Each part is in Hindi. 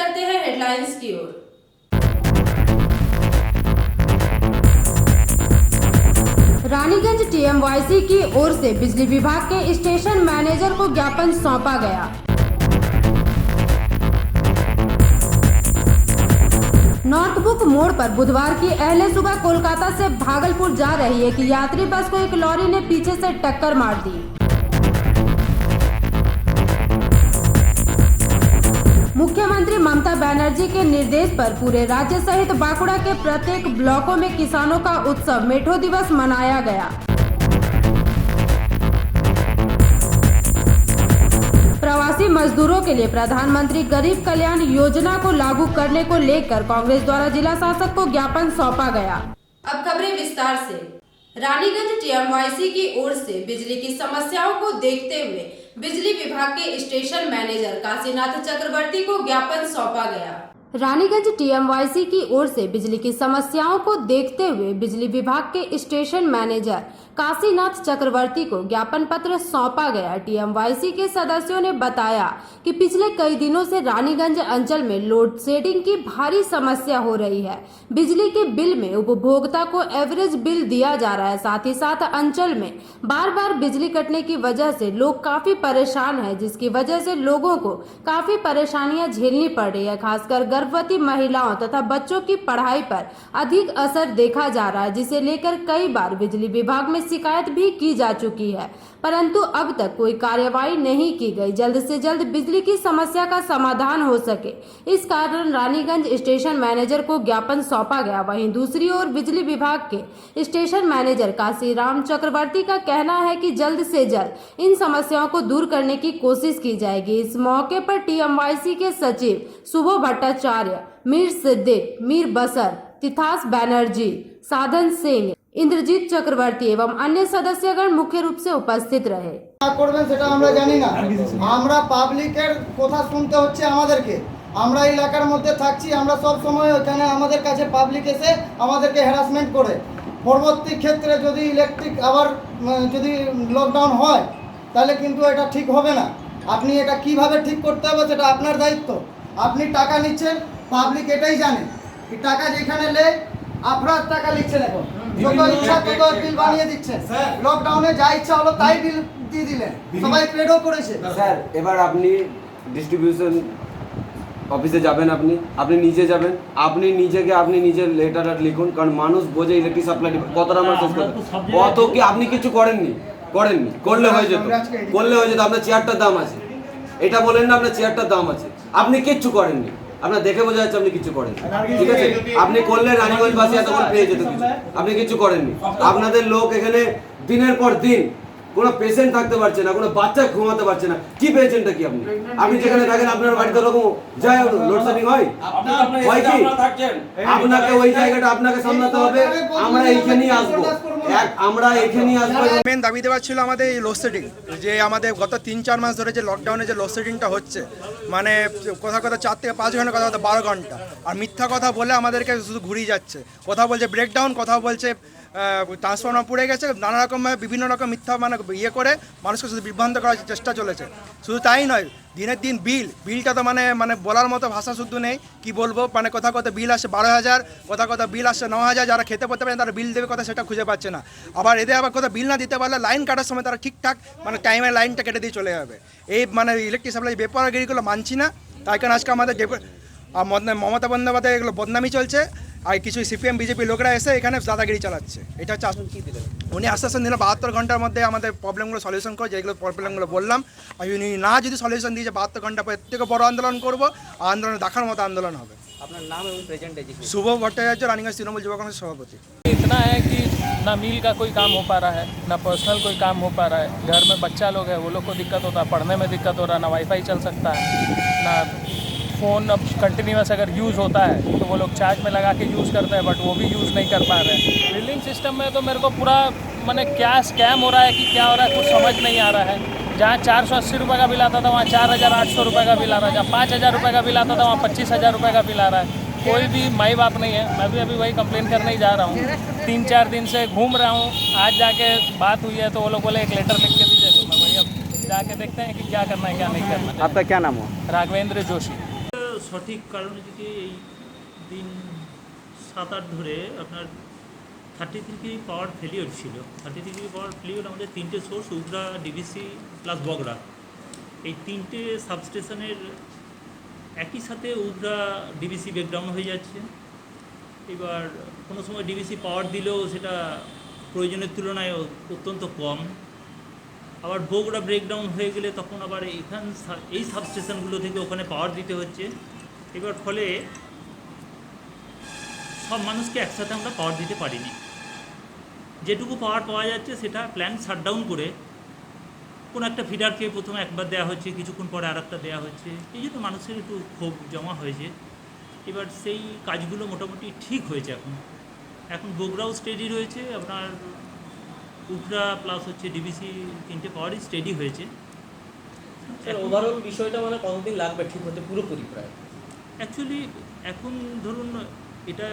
करते हैं हेडलाइंस की ओर। रानीगंज टीएमवाईसी की ओर से बिजली विभाग के स्टेशन मैनेजर को ज्ञापन सौंपा गया। नॉर्थबुक मोड़ पर बुधवार की अहले सुबह कोलकाता से भागलपुर जा रही एक यात्री बस को एक लॉरी ने पीछे से टक्कर मार दी। मुख्यमंत्री ममता बनर्जी के निर्देश पर पूरे राज्य सहित बांकुड़ा के प्रत्येक ब्लॉकों में किसानों का उत्सव मेठो दिवस मनाया गया। प्रवासी मजदूरों के लिए प्रधानमंत्री गरीब कल्याण योजना को लागू करने को लेकर कांग्रेस द्वारा जिला शासक को ज्ञापन सौंपा गया। अब खबरें विस्तार से। रानीगंज टीएमवाईसी की ओर से बिजली की समस्याओं को देखते हुए बिजली विभाग के स्टेशन मैनेजर काशीनाथ चक्रवर्ती को ज्ञापन सौंपा गया। रानीगंज टीएमवाईसी की ओर से बिजली की समस्याओं को देखते हुए बिजली विभाग के स्टेशन मैनेजर काशीनाथ चक्रवर्ती को ज्ञापन पत्र सौंपा गया। टीएमवाईसी के सदस्यों ने बताया कि पिछले कई दिनों से रानीगंज अंचल में लोड शेडिंग की भारी समस्या हो रही है। बिजली के बिल में उपभोक्ता को एवरेज बिल दिया जा रहा है। साथ ही साथ अंचल में बार बार बिजली कटने की वजह से लोग काफी परेशान है, जिसकी वजह से लोगों को काफी परेशानियां झेलनी पड़ रही है। खासकर गर्भवती महिलाओं तथा बच्चों की पढ़ाई पर अधिक असर देखा जा रहा है, जिसे लेकर कई बार बिजली विभाग में शिकायत भी की जा चुकी है, परंतु अब तक कोई कार्यवाही नहीं की गई। जल्द से जल्द बिजली की समस्या का समाधान हो सके, इस कारण रानीगंज स्टेशन मैनेजर को ज्ञापन सौंपा गया। वहीं दूसरी ओर बिजली विभाग के स्टेशन मैनेजर काशीराम चक्रवर्ती का कहना है कि जल्द से जल्द इन समस्याओं को दूर करने की कोशिश की जाएगी। इस मौके पर टीएमवाईसी के सचिव सुबो भट्टाचार्य, मीर सिद्दीक, मीर बसर, तिथास बैनर्जी, साधन सिंह, इंद्रजीत चक्रवर्ती एवं अन्य सदस्यगण मुख्य रूप से उपस्थित रहे। করবেন সেটা আমরা জানি না, আমরা পাবলিকের কথা শুনতে হচ্ছে আমাদেরকে। আমরা এলাকার মধ্যে থাকছি, আমরা সব সময় ওখানে আমাদের কাছে পাবলিক এসে আমাদেরকে হ্যারাসমেন্ট করে। পরবর্তী ক্ষেত্রে যদি ইলেকট্রিক আবার যদি লকডাউন হয় তাহলে কিন্তু এটা ঠিক হবে না। আপনি এটা কিভাবে ঠিক করতে হবে সেটা আপনার দায়িত্ব। আপনি টাকা নিচ্ছেন, পাবলিক এটাই জানে কি টাকা যেখানে নেয় আপনার টাকা লিখছেন, এখন যত ইচ্ছা তত বিল বানিয়ে দিচ্ছেন। লকডাউনে যা ইচ্ছা হলো তাই বিল দিয়ে দিলেন, সবাই পেডও করেছে। স্যার এবার আপনি ডিস্ট্রিবিউশন অফিসে যাবেন, আপনি নিজে যাবেন, আপনি নিজের লেটার লিখুন, কারণ মানুষ বোঝে ইলেকট্রিক সাপ্লাই কতটা আমরা শেষ করতে অত কি আপনি কিছু করেননি করলে হয়ে যেত আপনার চেয়ারটার দাম আছে, এটা বলেন না আপনার চেয়ারটার দাম আছে, আপনি কিচ্ছু করেননি। আপনার দেখে বোঝা যাচ্ছে আপনি কিছু করেন, ঠিক আছে? আপনি করলে রানীগঞ্জবাসী এতক্ষণ পেয়ে যেত কিছু, আপনি কিছু করেননি। আপনাদের লোক এখানে দিনের পর দিন কোনো পেশেন্ট থাকতে পারছে না, কোনো বাচ্চা ঘুমাতে পারছে না। কি পেয়েছেনটা কি আপনি যেখানে থাকেন আপনার বাড়িতে ওরকম যায় লোডশেডিং হয় কি? আপনাকে ওই জায়গাটা আপনাকে সামলাতে হবে। আমরা এইখানেই আসবো, মেন দাবি দেওয়া ছিল আমাদের এই লোডশেডিং, যে আমাদের গত 3-4 মাস ধরে যে লকডাউনে যে লোডশেডিংটা হচ্ছে, মানে কথা 4 থেকে 5 ঘন্টা, কথা 12 ঘন্টা, আর মিথ্যা কথা বলে আমাদেরকে শুধু ঘুরিয়ে যাচ্ছে। কথা বলছে ব্রেকডাউন, কথা বলছে ট্রান্সফর্মার পুড়ে গেছে, নানা রকমভাবে বিভিন্ন রকম মিথ্যা মানে করে মানুষকে শুধু বিভ্রান্ত করার চেষ্টা চলেছে। শুধু তাই নয়, দিনের দিন বিলটা তো মানে বলার মতো ভাষা শুদ্ধ নেই, কি বলবো। মানে কথা বিল আসে 12,000, কথা বিল আসছে 9,000। যারা খেতে পড়তে পারে তারা বিল দেবে কথা সেটা খুঁজে পাচ্ছে না। আবার এদের আবার কথা বিল না দিতে পারলে লাইন কাটার সময় তারা ঠিকঠাক মানে টাইমে লাইনটা কেটে দিয়ে চলে যাবে। এই মানে ইলেকট্রিক সাপ্লাই বেপরোয়াগিরিগুলো মানছি না। তাই কারণ আজকে আমাদের মমতা বন্দ্যোপাধ্যায় এগুলো বদনামি চলছে, আর কিছু সিপিএম বিজেপি লোকরা এসে এখানে দাদাগিরি চালাচ্ছে। এটা হচ্ছে উনি আশ্বাসন দিলেন 72 ঘন্টার মধ্যে আমাদের প্রবলেমগুলো সলিউশন করে, যেগুলো প্রবলেমগুলো বললাম। আর উনি না যদি সলিউশন দিয়ে 72 ঘন্টা পর থেকে বড় আন্দোলন করবো, আন্দোলন দেখার মতো আন্দোলন হবে। আপনার নাম এবং প্রেজেন্ট এজুকেशन? शुभ भट्टाचार्य, रानीगंज तृणमूल युवा कांग्रेस सभापति। इतना है कि ना मिल का कोई काम हो पा रहा है, ना पर्सनल कोई काम हो पा रहा है। घर में बच्चा लोग है, वो लोग को दिक्कत होता है, पढ़ने में दिक्कत हो रहा है, ना वाईफाई चल सकता है, ना फ़ोन अब कंटिन्यूस अगर यूज़ होता है तो वो लोग चार्ज में लगा के यूज़ करते हैं, बट वो भी यूज़ नहीं कर पा रहे हैं। बिलिंग सिस्टम में तो मेरे को पूरा मैंने क्या स्कैम हो रहा है कि क्या हो रहा है कुछ समझ नहीं आ रहा है। जहाँ 480 रुपये का बिल आता था वहाँ 4,800 रुपये का बिल आ रहा है, जहाँ 5,000 रुपये का बिल आता था वहाँ 25,000 रुपये का बिल आ रहा है। कोई भी माई बाप नहीं है। मैं भी अभी वही कंप्लेन करने ही जा रहा हूँ। 3-4 दिन से घूम रहा हूँ, आज जाके बात हुई है तो वो लोग बोले एक लेटर लिख के दीजिए, तो मैं वही अब जाके देखते हैं कि क्या करना है क्या नहीं करना है। आपका क्या नाम हो? राघवेंद्र जोशी। সঠিক কারণ হচ্ছে কি এই দিন 7-8 ধরে আপনার 33 কেভি পাওয়ার ফেলিওর ছিল। 33 কেভি পাওয়ার ফেলিওর আমাদের 3টে সোর্স, উগরা, ডিবিসি প্লাস বগরা, এই 3টে সাবস্টেশনের একই সাথে উগরা ডিবিসি ব্রেকডাউন হয়ে যাচ্ছে। এবার কোনো সময় ডিবিসি পাওয়ার দিলেও সেটা প্রয়োজনের তুলনায় অত্যন্ত কম, আবার বগুড়া ব্রেকডাউন হয়ে গেলে তখন আবার এই সাবস্টেশনগুলো থেকে ওখানে পাওয়ার দিতে হচ্ছে। এবার ফলে সব মানুষকে একসাথে আমরা পাওয়ার দিতে পারিনি। যেটুকু পাওয়ার পাওয়া যাচ্ছে সেটা প্ল্যান শাটডাউন করে কোনো একটা ফিডারকে প্রথমে একবার দেওয়া হচ্ছে, কিছুক্ষণ পরে আর একটা দেওয়া হচ্ছে, এই জন্য মানুষের একটু ক্ষোভ জমা হয়েছে। এবার সেই কাজগুলো মোটামুটি ঠিক হয়েছে। এখন বগুড়াও স্টেডি রয়েছে, আপনার উগরা প্লাস হচ্ছে ডিবিসি 3টে পাওয়ারই স্টেডি হয়েছে। ওভারঅল বিষয়টা মানে কতদিন লাগবে ঠিক হতে পুরোপুরি? প্রায় অ্যাকচুয়ালি এখন ধরুন এটা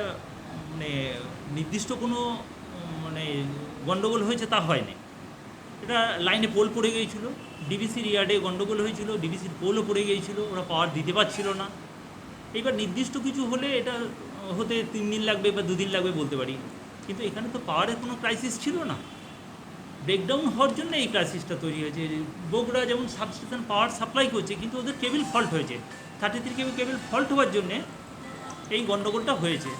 মানে নির্দিষ্ট কোনো মানে গণ্ডগোল হয়েছে তা হয়নি। এটা লাইনে পোল পড়ে গিয়েছিল, ডিবিসির ইয়ার্ডে গণ্ডগোল হয়েছিল, ডিবিসির পোলও পড়ে গিয়েছিল, ওরা পাওয়ার দিতে পারছিল না। এইবার নির্দিষ্ট কিছু হলে এটা হতে 3 দিন লাগবে বা 2 দিন লাগবে বলতে পারি, কিন্তু এখানে তো পাওয়ারের কোনো ক্রাইসিস ছিল না। ব্রেকডাউন হওয়ার জন্য এই ক্রাইসিসটা তৈরি হয়েছে। বগুড়া যেমন সাবস্টেশন পাওয়ার সাপ্লাই করছে, কিন্তু ওদের কেবল ফল্ট হয়েছে। 33 কেবল ফল্ট হওয়ার জন্যে এই গণ্ডগোলটা হয়েছে।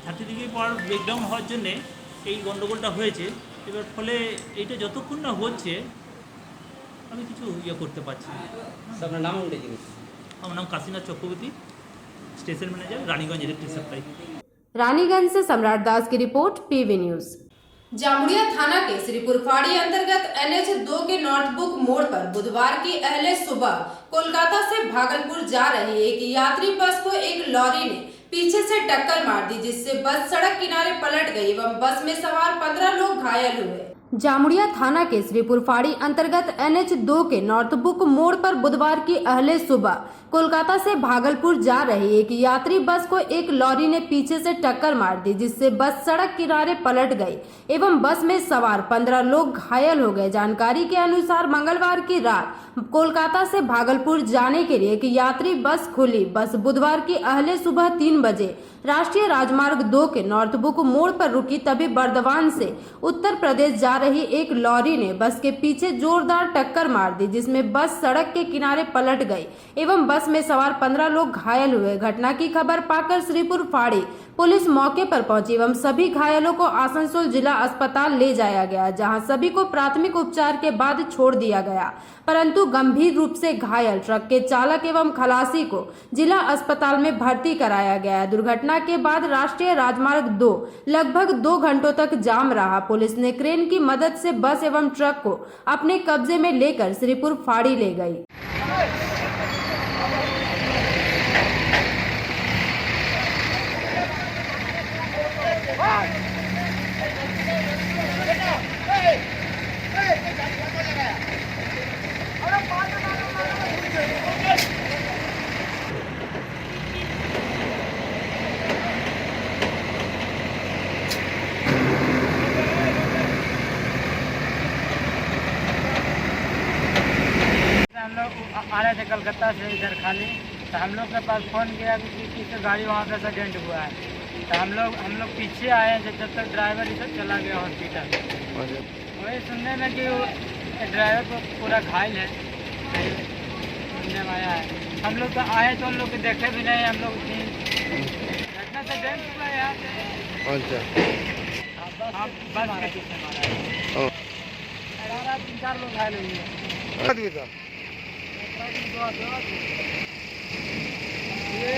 33 কেবল পাওয়ার ব্রেকডাউন হওয়ার জন্যে এই গণ্ডগোলটা হয়েছে। এবার ফলে এইটা যতক্ষণ না হচ্ছে আমি কিছু করতে পারছি না। আপনার নাম উল্টে জিনিস? আমার नाम Kashinath Chakraborty, station manager, Raniganj electric supply. Raniganj से सम्राट दास की रिपोर्ट, पीवी न्यूज। जामुड़िया थाना के श्रीपुर फाड़ी अंतर्गत NH2 के नॉर्थ बुक मोड़ पर बुधवार की अहले सुबह कोलकाता से भागलपुर जा रही एक यात्री बस को एक लॉरी ने पीछे से टक्कर मार दी, जिससे बस सड़क किनारे पलट गई एवं बस में सवार 15 लोग घायल हुए। जामुड़िया थाना के श्रीपुर फाड़ी अंतर्गत NH2 के नॉर्थ बुक मोड़ पर बुधवार की अहले सुबह कोलकाता से भागलपुर जा रही एक यात्री बस को एक लॉरी ने पीछे से टक्कर मार दी, जिससे बस सड़क किनारे पलट गई एवं बस में सवार 15 लोग घायल हो गए। जानकारी के अनुसार मंगलवार की रात कोलकाता से भागलपुर जाने के लिए एक यात्री बस खुली। बस बुधवार की अहले सुबह 3 बजे राष्ट्रीय राजमार्ग 2 के नॉर्थ बुक मोड़ पर रुकी, तभी बर्दवान से उत्तर प्रदेश जा रही एक लॉरी ने बस के पीछे जोरदार टक्कर मार दी, जिसमें बस सड़क के किनारे पलट गई एवं बस में सवार 15 लोग घायल हुए। घटना की खबर पाकर श्रीपुर फाड़ी पुलिस मौके पर पहुंची एवं सभी घायलों को आसनसोल जिला अस्पताल ले जाया गया, जहां सभी को प्राथमिक उपचार के बाद छोड़ दिया गया, परंतु गंभीर रूप से घायल ट्रक के चालक एवं खलासी को जिला अस्पताल में भर्ती कराया गया। दुर्घटना के बाद राष्ट्रीय राजमार्ग 2 लगभग 2 घंटों तक जाम रहा। पुलिस ने क्रेन की मदद से बस एवं ट्रक को अपने कब्जे में लेकर श्रीपुर फाड़ी ले गई। हम लोग आ रहे थे कलकत्ता से इधर खाली, तो हम लोग के पास फ़ोन किया कि किसी गाड़ी वहाँ पे एक्सीडेंट हुआ है। तो हम लोग पीछे आए जब तक ड्राइवर इधर चला गया हॉस्पिटल। वही सुनने में कि ड्राइवर को पूरा घायल है, सुनने में आया है। हम लोग तो आए तो उन लोग को देखे भी नहीं, हम लोग घटना से डेंट हुआ यहाँ पे। अच्छा, हाँ बस के पीछे मारा है। 3-4 लोग घायल हुए हैं। ये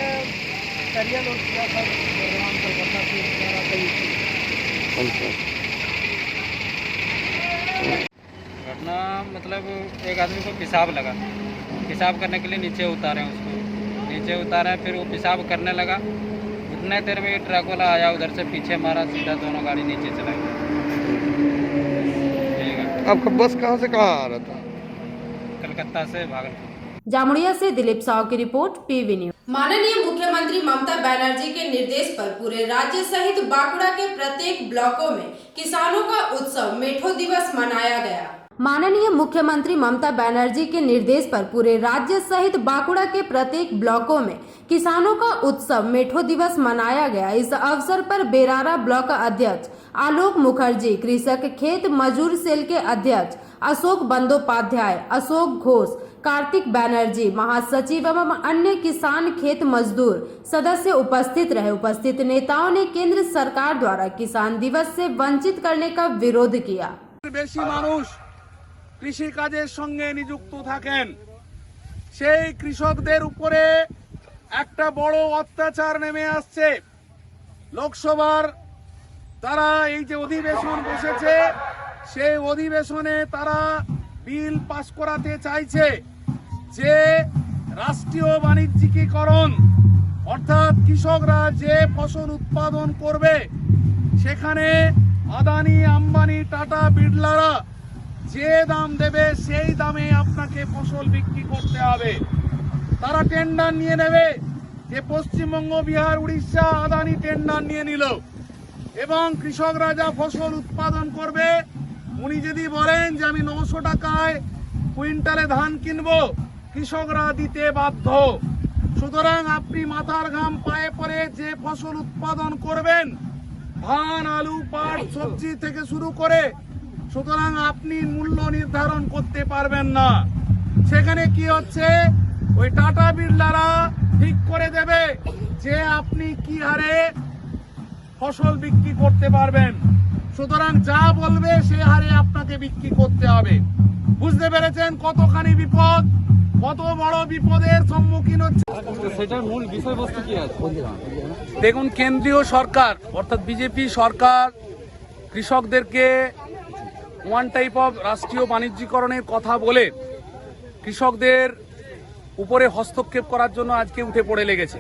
करिया लोग किया था कलकत्ता से घटना मतलब एक आदमी को पेशाब लगा, पेशाब करने के लिए नीचे उतारे उसको, नीचे उतारे फिर वो पेशाब करने लगा। उतने देर में ट्रक वाला आया, उधर से पीछे मारा, सीधा दोनों गाड़ी नीचे चला गया। आपका बस कहाँ से कहाँ आ रहा था? कलकत्ता से भागलपुर। जामुड़िया से दिलीप साव की रिपोर्ट, पीवी न्यूज। माननीय मुख्यमंत्री ममता बनर्जी के निर्देश पर पूरे राज्य सहित बांकुड़ा के प्रत्येक ब्लॉकों में किसानों का उत्सव मेठो दिवस मनाया गया। माननीय मुख्यमंत्री ममता बनर्जी के निर्देश पर पूरे राज्य सहित बांकुड़ा के प्रत्येक ब्लॉकों में किसानों का उत्सव मेठो दिवस मनाया गया। इस अवसर पर बेरारा ब्लॉक अध्यक्ष आलोक मुखर्जी, कृषक खेत मजदूर सेल के अध्यक्ष अशोक बंदोपाध्याय, अशोक घोष, कार्तिक बैनर्जी, महासचिव एवं अन्य किसान खेत मजदूर सदस्य उपस्थित रहे। उपस्थित नेताओं ने केंद्र सरकार द्वारा किसान दिवस से वंचित करने का विरोध किया। বেশি মানুষ কৃষি কাজের সঙ্গে নিযুক্ত থাকেন, সেই কৃষকদের উপরে একটা বড় অত্যাচার নেমে আসছে। লোকসভার তারা এই যে অধিবেশন বসেছে, সেই অধিবেশনে তারা বিল পাস করাতে চাইছে যে রাষ্ট্রীয় বাণিজ্যিকীকরণ, অর্থাৎ কৃষকরা যে ফসল উৎপাদন করবে সেখানে আদানি, আম্বানি, টাটা, বিড়লারা যে দাম দেবে সেই দামে আপনাকে ফসল বিক্রি করতে হবে। তারা টেন্ডার নিয়ে নেবে, যে পশ্চিমবঙ্গ, বিহার, উড়িষ্যা আদানি টেন্ডার নিয়ে নিল এবং কৃষকরা যা ফসল উৎপাদন করবে, উনি যদি বলেন যে আমি 900 টাকায় কুইন্টালে ধান কিনবো, কৃষকরা দিতে বাধ্য। সুতরাং আপনি মাথার ঘাম পায়ে পড়ে যে ফসল উৎপাদন করবেন, ধান, আলু, পাট, সবজি থেকে শুরু করে, সুতরাং আপনি মূল্য নির্ধারণ করতে পারবেন না। সেখানে কি হচ্ছে, ওই টাটা বিড়লারা ঠিক করে দেবে যে আপনি কি হারে ফসল বিক্রি করতে পারবেন। সুতরাং যা বলবে সে হারে আপনাকে বিক্রি করতে হবে। বুঝতে পেরেছেন কতখানি বিপদ, কত বড় বিপদের সম্মুখীন হচ্ছে। সেটার মূল বিষয়বস্তু কি আছে? দেখুন, কেন্দ্রীয় সরকার অর্থাৎ বিজেপি সরকার কৃষকদেরকে ওয়ান টাইপ অফ রাষ্ট্রীয় বাণিজ্যিকরণের কথা বলে কৃষকদের উপরে হস্তক্ষেপ করার জন্য আজকে উঠে পড়ে লেগেছে।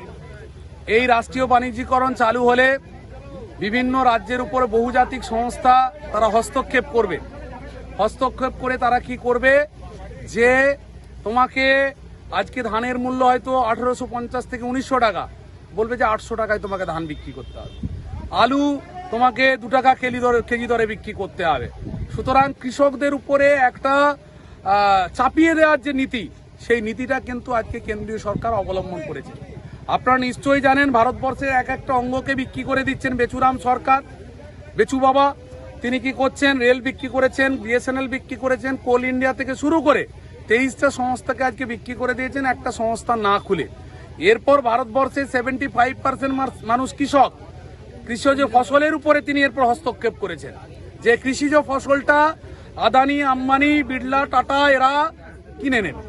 এই রাষ্ট্রীয় বাণিজ্যিকরণ চালু হলে বিভিন্ন রাজ্যের উপরে বহুজাতিক সংস্থা তারা হস্তক্ষেপ করবে। হস্তক্ষেপ করে তারা কি করবে, যে তোমাকে আজকে ধানের মূল্য হয়তো 1850 থেকে 1900 টাকা, বলবে যে 800 টাকায় তোমাকে ধান বিক্রি করতে হবে। আলু তোমাকে 2 টাকা কেজি দরে বিক্রি করতে হবে। সুতরাং কৃষকদের উপরে একটা চাপিয়ে দেওয়ার যে নীতি, সেই নীতিটা কিন্তু আজকে কেন্দ্রীয় সরকার অবলম্বন করেছে। আপনারা নিশ্চয়ই জানেন, ভারতবর্ষের এক একটা অঙ্গকে বিক্রি করে দিচ্ছেন বেচুরাম সরকার, বেচু বাবা। তিনি কি করছেন, রেল বিক্রি করেছেন, বিএসএনএল বিক্রি করেছেন, কোল ইন্ডিয়া থেকে শুরু করে 23টা সংস্থাকে আজকে বিক্রি করে দিয়েছেন একটা সংস্থা না খুলে। এরপর ভারতবর্ষে 75% মানুষ কৃষক। কৃষিজ ফসলের উপরে তিনি এরপর হস্তক্ষেপ করেছেন, যে কৃষিজ ফসলটা আদানি, আম্বানি, বিড়লা, টাটা এরা কিনে নেবে।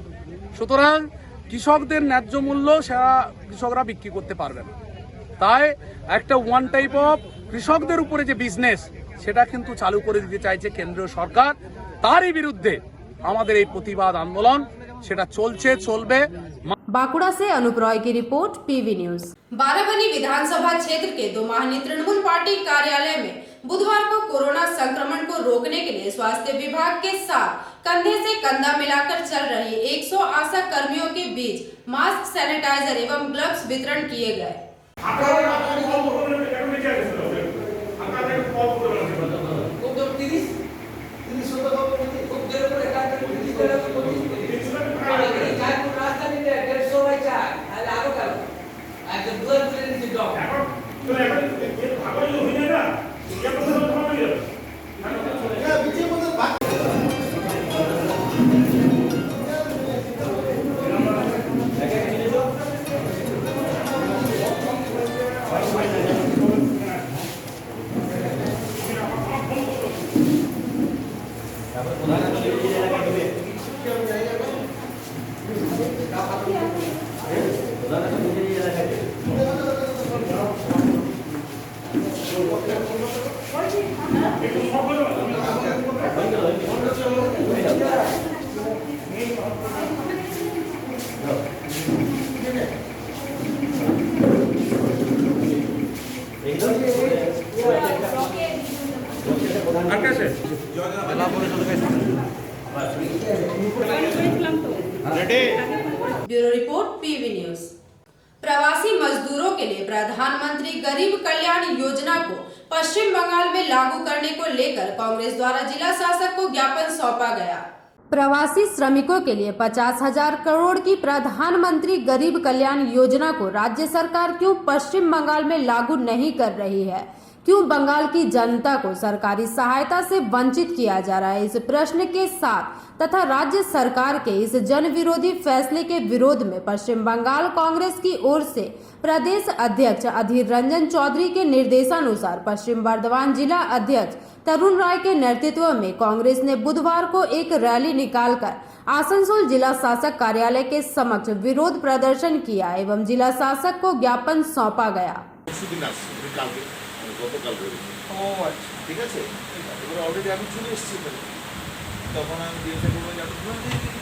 সুতরাং কৃষকদের ন্যায্য মূল্য সেটা কৃষকরা বিক্রি করতে পারবে না। তাই একটা ওয়ান টাইপ অফ কৃষকদের উপরে যে বিজনেস, সেটা কিন্তু চালু করে দিতে চাইছে কেন্দ্রীয় সরকার। তারই বিরুদ্ধে আমাদের এই প্রতিবাদ আন্দোলন সেটা চলছে, চলবে। बांकुड़ा से अनूप रॉय की रिपोर्ट, पीवी न्यूज। बाराबनी विधानसभा क्षेत्र के दोमाहनी तृणमूल पार्टी कार्यालय में बुधवार को कोरोना संक्रमण को रोकने के लिए स्वास्थ्य विभाग के साथ कंधे से कंधा मिलाकर चल रही 100 आशा कर्मियों के बीच मास्क, सैनिटाइजर एवं ग्लव्स वितरण किए गए। Bureau report, PV news. प्रवासी मजदूरों मजदूरों के लिए प्रधानमंत्री गरीब कल्याण योजना को पश्चिम बंगाल में लागू करने को लेकर कांग्रेस द्वारा जिला शासक को ज्ञापन सौंपा गया। प्रवासी श्रमिकों के लिए 50,000 करोड़ की प्रधानमंत्री गरीब कल्याण योजना को राज्य सरकार क्यों पश्चिम बंगाल में लागू नहीं कर रही है? क्यों बंगाल की जनता को सरकारी सहायता से वंचित किया जा रहा है? इस प्रश्न के साथ तथा राज्य सरकार के इस जन विरोधी फैसले के विरोध में पश्चिम बंगाल कांग्रेस की ओर से प्रदेश अध्यक्ष अधीर रंजन चौधरी के निर्देशानुसार पश्चिम बर्धमान जिला अध्यक्ष तरुण राय के नेतृत्व में कांग्रेस ने बुधवार को एक रैली निकालकर आसनसोल जिला शासक कार्यालय के समक्ष विरोध प्रदर्शन किया एवं जिला शासक को ज्ञापन सौंपा गया। ঠিক আছে, এবার অলরেডি আমি চলে এসেছি, তখন আমি জিজ্ঞাসা করবো যে আপনি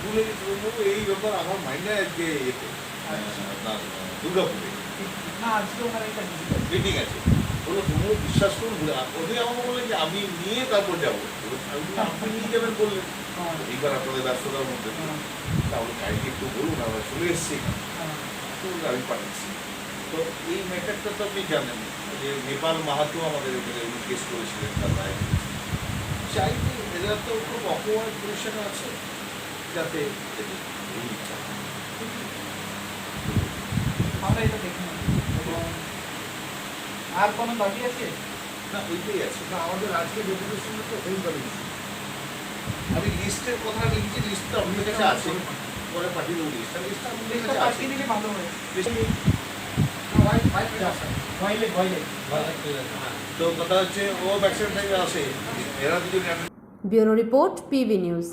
ভুলে গেছি এই ব্যাপার আমার মাইন্ডে আজকে আপনার দুর্গাপুরে না আজকে ওখানে একটা মিটিং আছে, বলো তুমি বিশ্বাস করুন ওদের আমাকে বললেন যে আমি নিয়ে তারপর যাবো, আপনি নিয়ে যাবেন বললেন এইবার আপনাদের ব্যস্ততার মধ্যে, তাহলে কালকে একটু বলুন আমরা চলে এসেছি, তো আমি পাঠাচ্ছি। তো এই ম্যাটারটা তো আপনি জানেন যে নেপাল মাহাতো আমাদের এখানে কেস করেছিলেন, তার রায় চাই এরা তো খুব অপওয়ার্ড পজিশনে আছে যাতে আমরা এটা দেখি আর কোনো দাবি আছে না, ওইটাই আছে না আমাদের আজকে ডেপুটেশন তো হয়ে গেল। আমি লিস্টের কথা লিখছি, লিস্টটা আপনার কাছে আছে, পরে পাঠিয়ে দেবো লিস্টটা, লিস্টটা আপনার কাছে পাঠিয়ে দিলে ভালো হয়। তো কথা হচ্ছে ও ভ্যাকসিন থেকে আসে এরা যদি bureau report PV news.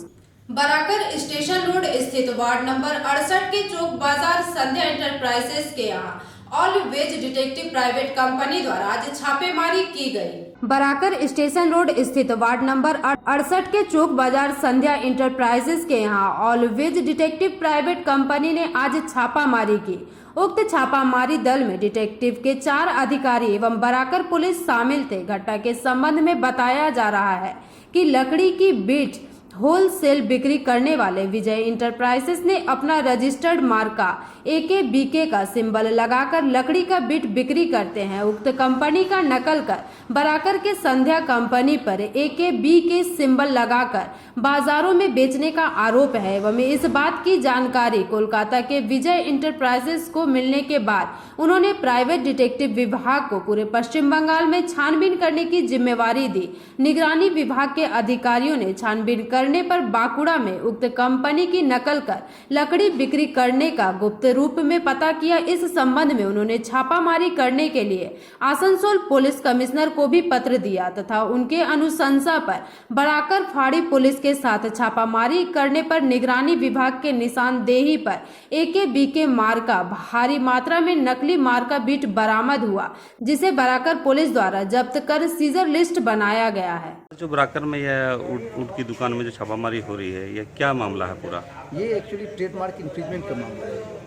Barakar station road स्थित वार्ड नंबर 68 के चौक बाजार संध्या इंटरप्राइजेस के यहाँ all ways detective private company द्वारा आज छापेमारी की गई। बराकर स्टेशन रोड स्थित वार्ड नंबर 68 के चौक बाजार संध्या इंटरप्राइजेस के यहाँ all ways detective private company ने आज छापामारी की। उक्त छापामारी दल में डिटेक्टिव के 4 अधिकारी एवं बराकर पुलिस शामिल थे। घटना के संबंध में बताया जा रहा है कि लकड़ी की बीट होलसेल बिक्री करने वाले विजय इंटरप्राइजेस ने अपना रजिस्टर्ड मार्का AKBK का सिंबल लगाकर लकड़ी का बिट बिक्री करते हैं। उक्त कंपनी का नकल कर बराकर के संध्या कंपनी पर AKBK सिंबल लगाकर बाजारों में बेचने का आरोप है एवं इस बात की जानकारी कोलकाता के विजय इंटरप्राइजेस को मिलने के बाद उन्होंने प्राइवेट डिटेक्टिव विभाग को पूरे पश्चिम बंगाल में छानबीन करने की जिम्मेवारी दी। निगरानी विभाग के अधिकारियों ने छानबीन करने पर बांकुड़ा में उक्त कंपनी की नकल कर लकड़ी बिक्री करने का गुप्त रूप में पता किया। इस संबंध में उन्होंने छापामारी करने के लिए आसनसोल पुलिस कमिश्नर को भी पत्र दिया तथा उनके अनुशंसा पर बराकर फाड़ी पुलिस के साथ छापामारी करने पर निगरानी विभाग के निशानदेही पर AKBK मार्का भारी मात्रा में नकली मार्का बीट बरामद हुआ, जिसे बराकर पुलिस द्वारा जब्त कर सीजर लिस्ट बनाया गया है। जो बराकर में यह ऊँट की दुकान में जो छापामारी हो रही है, यह क्या मामला है पूरा? ये एक्चुअली ट्रेडमार्क इन्फ्रिंजमेंट का मामला है।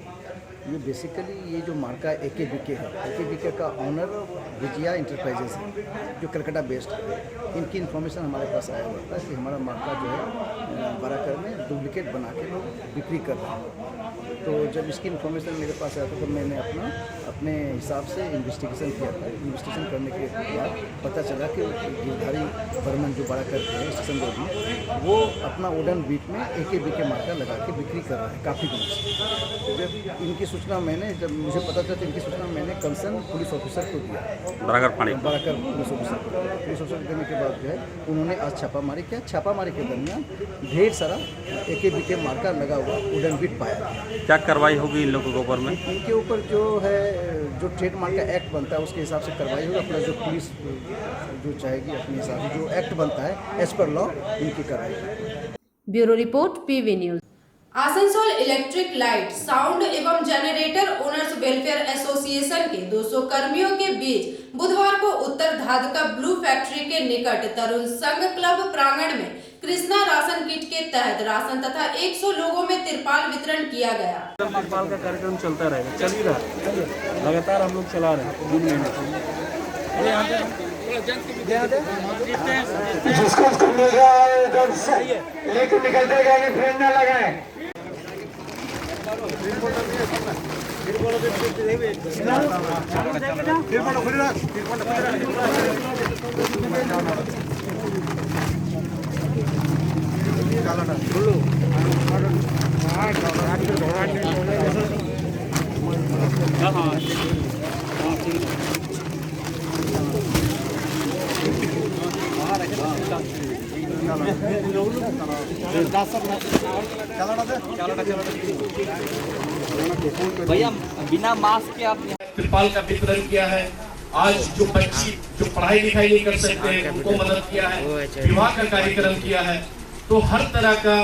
ये बेसिकली ये जो मार्का AKBK है, AKBK का ऑनर विजया इंटरप्राइजेस है जो कलकत्ता बेस्ड है। इनकी इन्फॉर्मेशन हमारे पास आया हुआ था कि हमारा मार्का जो है बराकर में डुप्लीकेट बना के लोग बिक्री कर रहे हैं। तो जब इसकी इन्फॉर्मेशन मेरे पास आया था तो मैंने अपने हिसाब से इन्वेस्टिगेशन किया था। इन्वेस्टिगेशन करने के बाद पता चला कि गिरधारी बर्मन जो बराकर है स्टेशन रोड में, वो अपना वुडन बीट में AKBK मार्का लगा के बिक्री कर रहा है काफ़ी दिनों से। जब इनकी सूचना जब मुझे पता चला तो इनकी सूचना मैंने कंसर्न पुलिस ऑफिसर को दिया, बराकर पुलिस ऑफिसर को। पुलिस ऑफिसर देने के बाद जो है उन्होंने आज छापामारी किया। छापामारी के दरमियान ढेर सारा AKBK मार्का लगा हुआ वुडन बीट पाया। क्या कार्रवाई होगी इन लोगों के ऊपर में? इनके ऊपर जो है जो ट्रेडमार्क का एक्ट बनता है उसके हिसाब से कार्रवाई होगी। अपना जो पुलिस जो चाहेगी अपने हिसाब से जो एक्ट बनता है एज पर लॉ इनकी कार्रवाई। Bureau report PV news. Asansol electric light sound एवं जनरेटर ओनर्स वेलफेयर एसोसिएशन के 200 कर्मियों के बीच बुधवार को उत्तर धादका ब्लू फैक्ट्री के निकट तरुण संघ क्लब प्रांगण में कृष्णा राशन किट के तहत राशन तथा 100 लोगों में तिरपाल वितरण किया गया। तिरपाल का कार्यक्रम चलता रहेगा, चल ही रहा है, लगातार हम लोग चला रहे हैं 2 महीने से। जिसको लेकर निकलते गए फ्रेंड ना लगाए। भैया बिना मास्क के आप त्रिपाल का वितरण किया है। आज जो बच्ची जो पढ़ाई लिखाई नहीं कर सकते हैं उनको मदद किया है, विवाह का कार्यक्रम किया है, तो हर तरह का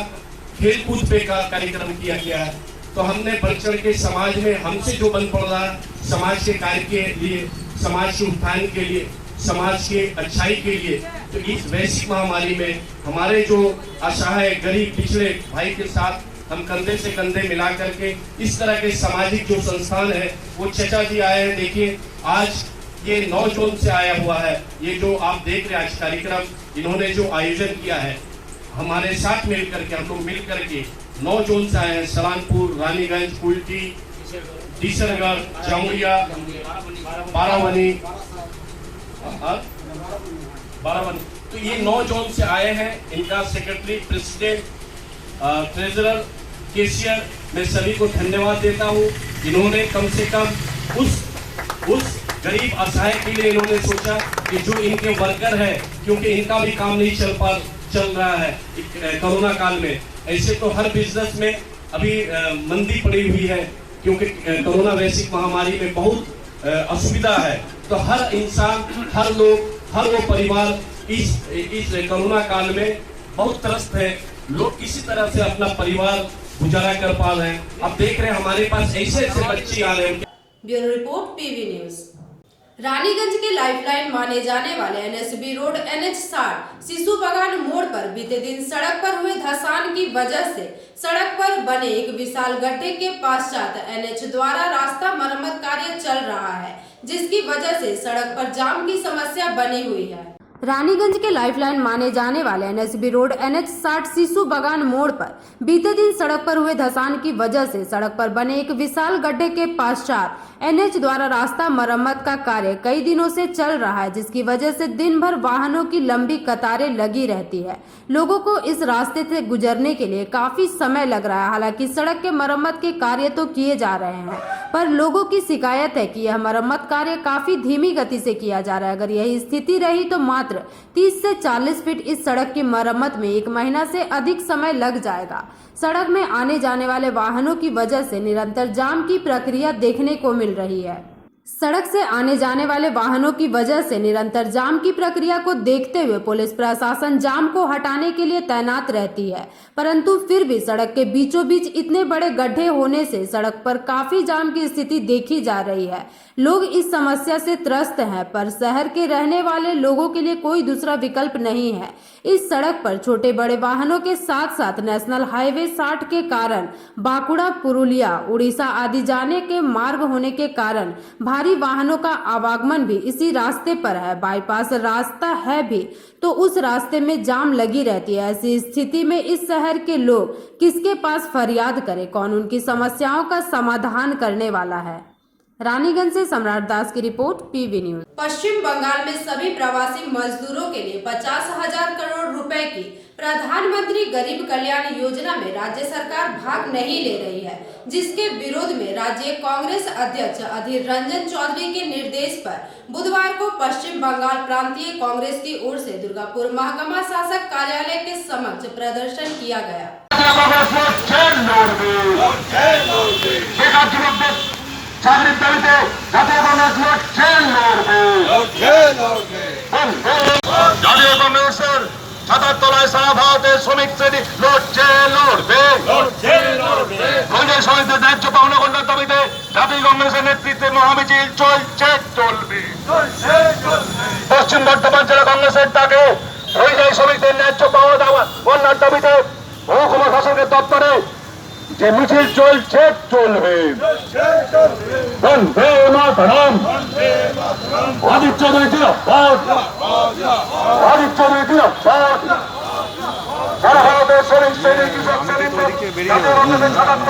खेल कूद पे का कार्यक्रम किया गया है। तो हमने बढ़ चढ़ के समाज में हमसे जो बन पड़ रहा समाज के कार्य के लिए, समाज के उत्थान के लिए, समाज के अच्छाई के लिए, तो इस वैश्विक महामारी में हमारे जो असहाय गरीब पिछड़े भाई के साथ हम कंधे से कंधे मिला करके इस तरह के सामाजिक जो संस्थान है वो चचा जी आए हैं। देखिए आज ये 9 जून से आया हुआ है, ये जो आप देख रहे हैं आज कार्यक्रम इन्होंने जो आयोजन किया है हमारे साथ मिल करके, हम लोग मिल करके 9 जून से आए हैं। सलानपुर, रानीगंज, कुल्टी, डीसरगढ़, जामुरिया, बारावनी, तो ये 9 जून से आए हैं। इनका सेक्रेटरी, प्रेसिडेंट, ट्रेजरर, कैशियर, मैं सभी को धन्यवाद देता हूँ। इन्होंने कम से कम उस गरीब असहाय के लिए इन्होंने सोचा कि जो इनके वर्कर है, क्योंकि इनका भी काम नहीं चल रहा है कोरोना काल में। ऐसे तो हर बिजनेस में अभी मंदी पड़ी हुई है, क्योंकि कोरोना वैश्विक महामारी में बहुत असुविधा है। तो हर इंसान, हर लोग, हर वो परिवार इस कोरोना काल में बहुत त्रस्त है। लोग किसी तरह से अपना परिवार गुजारा कर पा रहे हैं। अब देख रहे हैं हमारे पास ऐसे बच्चे आ रहे हैं। Bureau report, PV news. Raniganj के लाइफलाइन माने जाने वाले एनएसबी रोड NH60 शिशु बागान मोड़ पर बीते दिन सड़क पर हुए धंसान की वजह से सड़क पर बने एक विशाल गड्ढे के पश्चात NH द्वारा रास्ता मरम्मत कार्य चल रहा है, जिसकी वजह से सड़क पर जाम की समस्या बनी हुई है। रानीगंज के लाइफलाइन माने जाने वाले एनएसबी रोड NH60 शिशु बागान मोड़ पर बीते दिन सड़क पर हुए धंसान की वजह से सड़क पर बने एक विशाल गड्ढे के पश्चात NH द्वारा रास्ता मरम्मत का कार्य कई दिनों से चल रहा है, जिसकी वजह से दिन भर वाहनों की लंबी कतारें लगी रहती है। लोगों को इस रास्ते से गुजरने के लिए काफी समय लग रहा है। हालांकि सड़क के मरम्मत के कार्य तो किए जा रहे हैं, पर लोगों की शिकायत है कि यह मरम्मत कार्य काफी धीमी गति से किया जा रहा है। अगर यही स्थिति रही तो मात्र 30 से 40 फीट इस सड़क की मरम्मत में 1 महीना से अधिक समय लग जाएगा। सड़क में आने जाने वाले वाहनों की वजह से निरंतर जाम की प्रक्रिया देखने को मिल रही है। सड़क से आने जाने वाले वाहनों की वजह से निरंतर जाम की प्रक्रिया को देखते हुए पुलिस प्रशासन जाम को हटाने के लिए तैनात रहती है, परंतु फिर भी सड़क के बीचों बीच इतने बड़े गड्ढे होने से सड़क पर काफी जाम की स्थिति देखी जा रही है। लोग इस समस्या से त्रस्त हैं, पर शहर के रहने वाले लोगों के लिए कोई दूसरा विकल्प नहीं है। इस सड़क पर छोटे बड़े वाहनों के साथ साथ नेशनल हाईवे 60 के कारण बांकुड़ा, पुरुलिया, उड़ीसा आदि जाने के मार्ग होने के कारण भारी वाहनों का आवागमन भी इसी रास्ते पर है। बाईपास रास्ता है भी तो उस रास्ते में जाम लगी रहती है। ऐसी स्थिति में इस शहर के लोग किसके पास फरियाद करें, कौन उनकी समस्याओं का समाधान करने वाला है। रानीगंज से सम्राट दास की रिपोर्ट, पीवी न्यूज। पश्चिम बंगाल में सभी प्रवासी मजदूरों के लिए 50,000 करोड़ रुपए की प्रधानमंत्री गरीब कल्याण योजना में राज्य सरकार भाग नहीं ले रही है, जिसके विरोध में राज्य कांग्रेस अध्यक्ष अधीर रंजन चौधरी के निर्देश पर बुधवार को पश्चिम बंगाल प्रांतीय कांग्रेस की ओर से दुर्गापुर महकमा शासक कार्यालय के समक्ष प्रदर्शन किया गया। চাকরির দাবিতে জাতীয় কংগ্রেস জাতীয় কংগ্রেসের ছাতার তলায় সারা ভারতের শ্রমিক শ্রেণী লড়ছে লড়বে। কংগ্রেস সমিতির ন্যায্য পাওনা করার দাবিতে জাতীয় কংগ্রেসের নেতৃত্বে মহামিছিল চলছে চলবে। পশ্চিম বর্ধমান জেলা কংগ্রেসের ডাকে পরিযায়ী শ্রমিকদের ন্যায্য পাওনা করার দাবিতে মহকুমা শাসকের দপ্তরে যে মিছিল চলছে চলবে। বন্দে মাতরম, আদিত্য চৌধুরী জিন্দাবাদ, আদিত্য চৌধুরী জিন্দাবাদ। সারা ভারতের শ্রমিক শ্রেণী, কৃষক শ্রেণী, জাতীয় কংগ্রেসের ছাত্র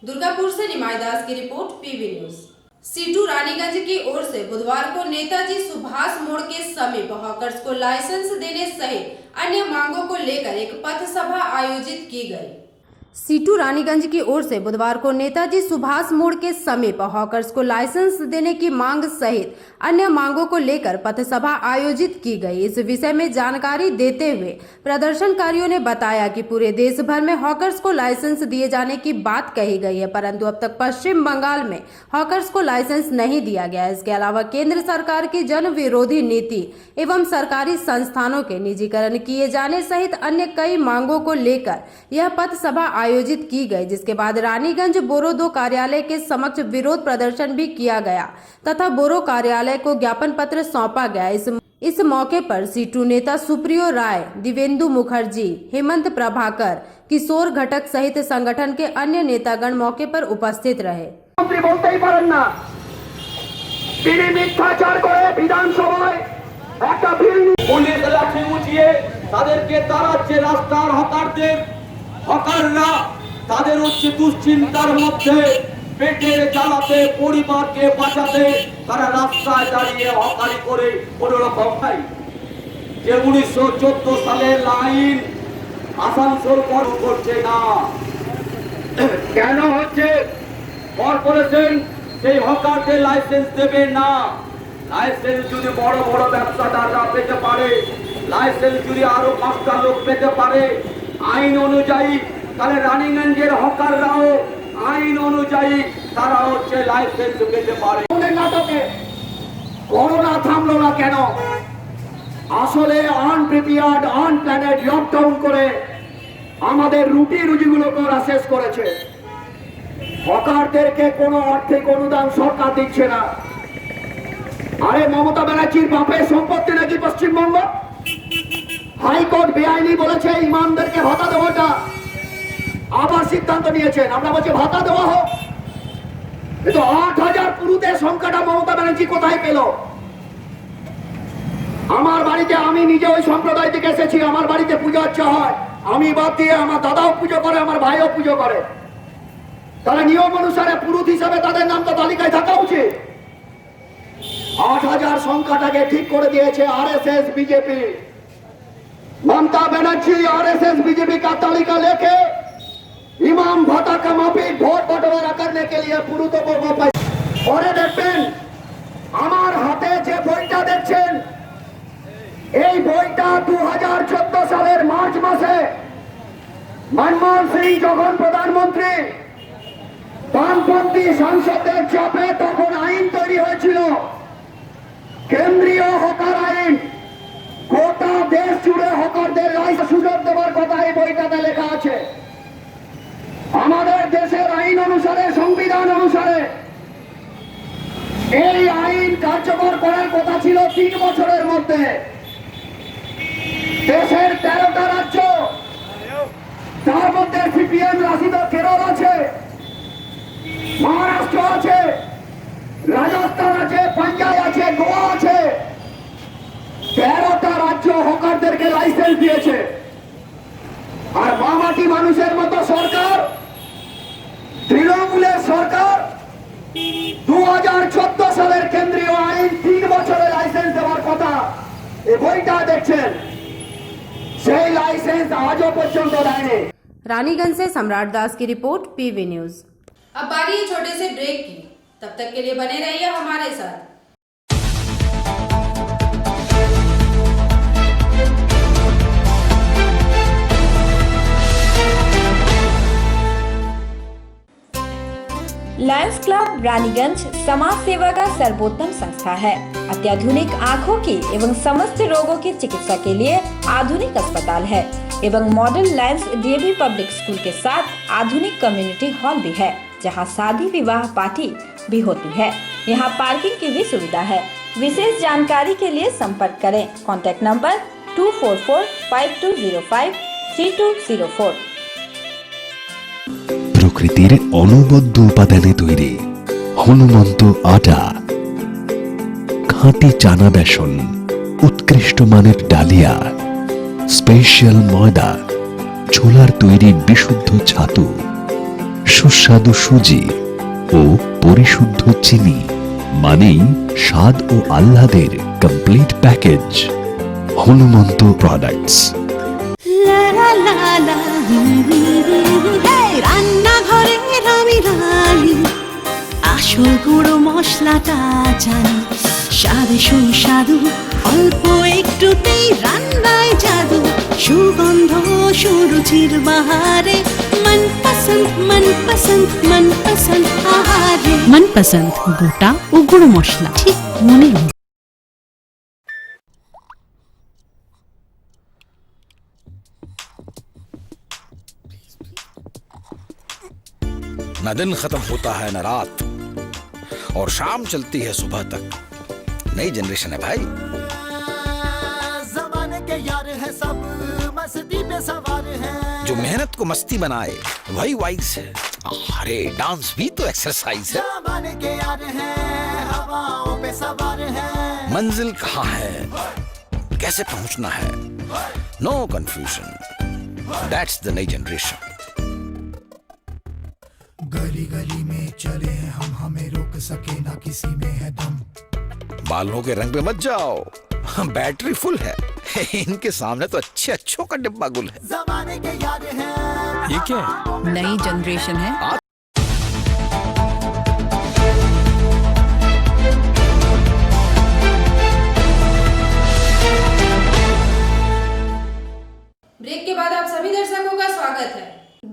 दुर्गापुर से निमाई दास की रिपोर्ट, पीवी न्यूज। सीटू रानीगंज की ओर से बुधवार को नेताजी सुभाष मोड़ के समीप हॉकर्स को लाइसेंस देने सहित अन्य मांगों को लेकर एक पथ सभा आयोजित की गई। सीटू रानीगंज की ओर से बुधवार को नेताजी सुभाष मोड़ के समीप हॉकर्स को लाइसेंस देने की मांग सहित अन्य मांगों को लेकर पथ सभा आयोजित की गई। इस विषय में जानकारी देते हुए प्रदर्शनकारियों ने बताया कि पूरे देश भर में हॉकर्स को लाइसेंस दिए जाने की बात कही गई है, परंतु अब तक पश्चिम बंगाल में हॉकर्स को लाइसेंस नहीं दिया गया। इसके अलावा केंद्र सरकार की जन विरोधी नीति एवं सरकारी संस्थानों के निजीकरण किए जाने सहित अन्य कई मांगों को लेकर यह पथ सभा आयोजित की गई, जिसके बाद रानीगंज बोरो 2 कार्यालय के समक्ष विरोध प्रदर्शन भी किया गया तथा बोरो कार्यालय को ज्ञापन पत्र सौंपा गया। इस मौके पर सीटू नेता सुप्रियो राय, दिवेंदु मुखर्जी, हेमंत प्रभाकर, किशोर घटक सहित संगठन के अन्य नेतागण मौके पर उपस्थित रहे। হকাররা তাদের হচ্ছে দুশ্চিন্তার মধ্যে পেটের জ্বালাতে পরিবারকে বাঁচাতে তারা রাস্তায় দাঁড়িয়ে হকারি করে কোনো রকম ভাই যে 1914 সালের লাইন আসানসোল করছে না কেন হচ্ছে কর্পোরেশন সেই হকারদের লাইসেন্স দেবে না। লাইসেন্স যদি বড় বড় ব্যবসাদাররা পেতে পারে, লাইসেন্স যদি আরো 5টা লোক পেতে পারে আইন অনুযায়ী, তাহলে রানীগঞ্জের হকাররাও আইন অনুযায়ী তারা হচ্ছে লাইসেন্স পেতে পারে। নাটকে করোনা থামলো না কেন? আসলে আনপ্রিপেয়ার্ড আনপ্ল্যানেড লকডাউন করে আমাদের রুটি রুজিগুলোকে ওরা শেষ করেছে। হকারদেরকে কোনো আর্থিক অনুদান সরকার দিচ্ছে না। আরে মমতা ব্যানার্জির বাপের সম্পত্তি নাকি পশ্চিমবঙ্গ? হাইকোর্ট বেআইনি বলেছে ইমামদেরকে ভাতা দেওয়াটা, আবার সিদ্ধান্ত নিয়েছেন আমরা বলছি ভাতা দেওয়া হোক, কিন্তু 8000 পুরুষের সংখ্যাটা মমতা ব্যানার্জি কোথায় পেল? আমার বাড়িতে, আমি নিজে ওই সম্প্রদায় থেকে এসেছি, আমার বাড়িতে পুজো আচ্ছা হয়, আমি বাদ দিয়ে আমার দাদাও পুজো করে, আমার ভাইও পুজো করে, তাহলে নিয়ম অনুসারে পুরুষ হিসাবে তাদের নাম তো তালিকায় থাকা উচিত। 8000 সংখ্যাটাকে ঠিক করে দিয়েছে RSS BJP. Mamata Banerjee RSS BJP का तालिका लेके इमाम भाता का माफिक वोट बंटवारा करने के लिए पुरुषों को और देखবেন আমার হাতে যে বইটা দেখছেন, এই বইটা 2014 সালের মার্চ মাসে মনমোহন সিং যখন প্রধানমন্ত্রী, বামপন্থী সাংসদদের চাপে তখন আইন তৈরি হয়েছিল, কেন্দ্রীয় হকার আইন। গোটা দেশ জুড়ে হকারদের লাইসেন্স সুযোগ দেওয়ার কথা এই বইটাতে লেখা আছে। আমাদের দেশের আইন অনুসারে, সংবিধান অনুসারে এই আইন কার্যকর করার কথা ছিল 3 বছরের মধ্যে। দেশের 13টা রাজ্য, তার মধ্যে সিপিএম শাসিত কেরল আছে, মহারাষ্ট্র আছে, রাজস্থান আছে, পাঞ্জাব আছে, গোয়া আছে, 13টা রাজ্য হকারদেরকে লাইসেন্স দিয়েছে। আর মামাটি মানুষের মতো সরকার, তৃণমূলের সরকার 2014 সালের কেন্দ্রীয় আইন 3 বছরে লাইসেন্স দেওয়ার কথা এই বইটা দেখছেন, সেই লাইসেন্স আজও পর্যন্ত দেয়নি। रानीगंज से सम्राट दास की रिपोर्ट, पीवी न्यूज। अब बारी है छोटे से ब्रेक की, तब तक के लिए बने रहिए हमारे साथ। लायंस क्लब रानीगंज समाज सेवा का सर्वोत्तम संस्था है। अत्याधुनिक आँखों की एवं समस्त रोगों की चिकित्सा के लिए आधुनिक अस्पताल है एवं model Lions DAV public school के साथ आधुनिक कम्युनिटी हॉल भी है, जहां शादी विवाह पार्टी भी होती है। यहां पार्किंग की भी सुविधा है। विशेष जानकारी के लिए संपर्क करें। Contact number 2445205324। প্রকৃতির অনবদ্য উপাদানে তৈরি হনুমন্ত আটা, খাঁটি চানা বেসন, উৎকৃষ্ট মানের ডালিয়া, স্পেশাল ময়দা, ছোলার তৈরি বিশুদ্ধ ছাতু, সুস্বাদু সুজি ও পরিশুদ্ধ চিনি, মানেই স্বাদ ও আহ্লাদের কমপ্লিট প্যাকেজ। হনুমন্ত প্রোডাক্টস। রান্নাঘরে আমি রানী, আসল গুঁড়ো মশলাটা জানি, স্বাদে সুস্বাদু অল্প একটুতেই রান্নায় জাদু, সুগন্ধ সুরুচির বাহারে মনপসন্দ মনপসন্দ মনপসন্দ আহারে। মনপসন্দ গোটা ও গুঁড়ো মশলা ঠিক মনের মতো। न दिन खत्म होता है न रात, और शाम चलती है सुबह तक। नई जनरेशन है भाई। ज़माने के यार है सब, मस्ती पे सवार है। जो मेहनत को मस्ती बनाए वही वाइज है। अरे डांस भी तो एक्सरसाइज है। ज़माने के यार है, हवाओं पे सवार है। मंजिल कहाँ है, कैसे पहुंचना है, नो कंफ्यूजन। दैट्स द नई जनरेशन। गली गली में चले हैं हम, हमें रोक सके ना किसी में है दम। बालों के रंग पे मत जाओ, बैटरी फुल है। इनके सामने तो अच्छे अच्छों का डिब्बा गुल है। ज़माने के यार है। ये क्या है? नई जनरेशन है। ब्रेक के बाद आप सभी दर्शकों का स्वागत है।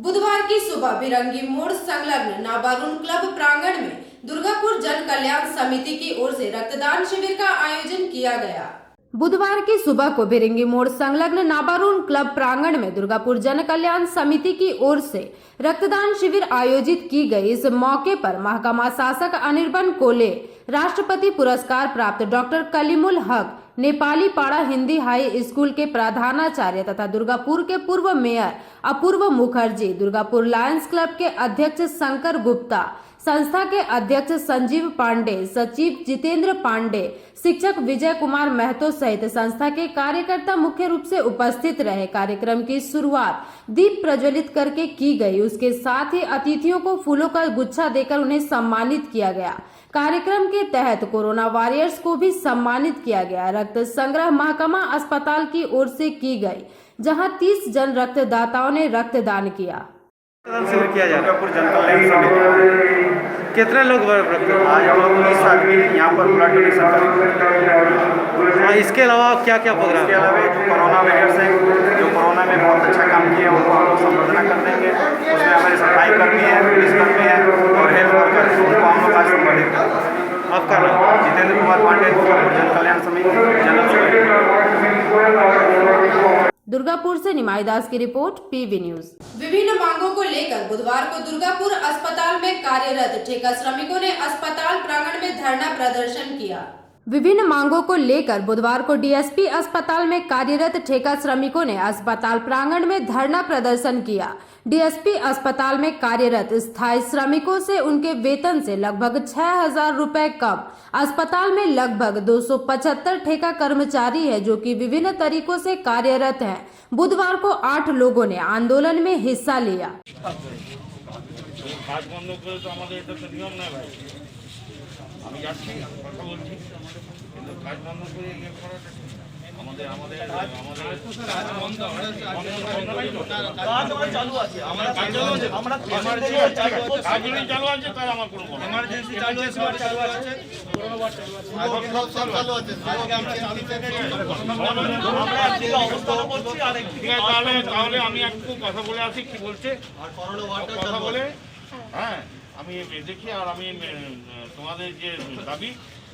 बुधवार की सुबह बिरंगी मोड़ संलग्न नाबारून क्लब प्रांगण में दुर्गापुर जन कल्याण समिति की ओर से रक्तदान शिविर का आयोजन किया गया। बुधवार की सुबह को बिरंगी मोड़ संलग्न नाबारून क्लब प्रांगण में दुर्गापुर जन कल्याण समिति की ओर से रक्तदान शिविर आयोजित की गई। इस मौके पर महकमा शासक अनिर्बन कोले, राष्ट्रपति पुरस्कार प्राप्त डॉक्टर कलीमुल हक, नेपाली पाड़ा हिंदी हाई स्कूल के प्रधानाचार्य तथा दुर्गापुर के पूर्व मेयर अपूर्व मुखर्जी, दुर्गापुर लायंस क्लब के अध्यक्ष शंकर गुप्ता, संस्था के अध्यक्ष संजीव पांडे, सचिव जितेंद्र पांडे, शिक्षक विजय कुमार महतो सहित संस्था के कार्यकर्ता मुख्य रूप से उपस्थित रहे। कार्यक्रम की शुरुआत दीप प्रज्वलित करके की गई। उसके साथ ही अतिथियों को फूलों का गुच्छा देकर उन्हें सम्मानित किया गया। कार्यक्रम के तहत कोरोना वॉरियर्स को भी सम्मानित किया गया। रक्त संग्रह महकमा अस्पताल की ओर से की गई, जहां 30 जन रक्तदाताओं ने रक्तदान किया। किया जा रहा कितने लोग आज हम लोग 20 आदमी यहाँ पर ब्लड डोनेशन करेंगे। इसके अलावा क्या क्या प्रोग्राम? इसके अलावा जो कोरोना वॉरियर्स हैं, जो कोरोना में बहुत अच्छा काम किए, उनको हम लोग संबोधना कर देंगे। उसमें हमारे सफाई कर्मी हैं, पुलिस कर्मी हैं और हेल्थ वर्कर, उनको हम लोग आज संबोधित करेंगे। आपका नाम? जितेंद्र कुमार पांडे, जन कल्याण समिति जनरल सेक्रेटरी। दुर्गापुर से निमाई दास की रिपोर्ट, पीवी न्यूज। विभिन्न मांगों को लेकर बुधवार को दुर्गापुर अस्पताल में कार्यरत ठेका श्रमिकों ने अस्पताल प्रांगण में धरना प्रदर्शन किया। विभिन्न मांगों को लेकर बुधवार को डीएसपी अस्पताल में कार्यरत ठेका श्रमिकों ने अस्पताल प्रांगण में धरना प्रदर्शन किया। डीएसपी अस्पताल में कार्यरत स्थायी श्रमिकों से उनके वेतन से लगभग 6,000 रुपए कम। अस्पताल में लगभग 275 ठेका कर्मचारी है जो कि विभिन्न तरीकों से कार्यरत हैं। बुधवार को 8 लोगों ने आंदोलन में हिस्सा लिया। আমি দেখি আর আমি তোমাদের যে দাবি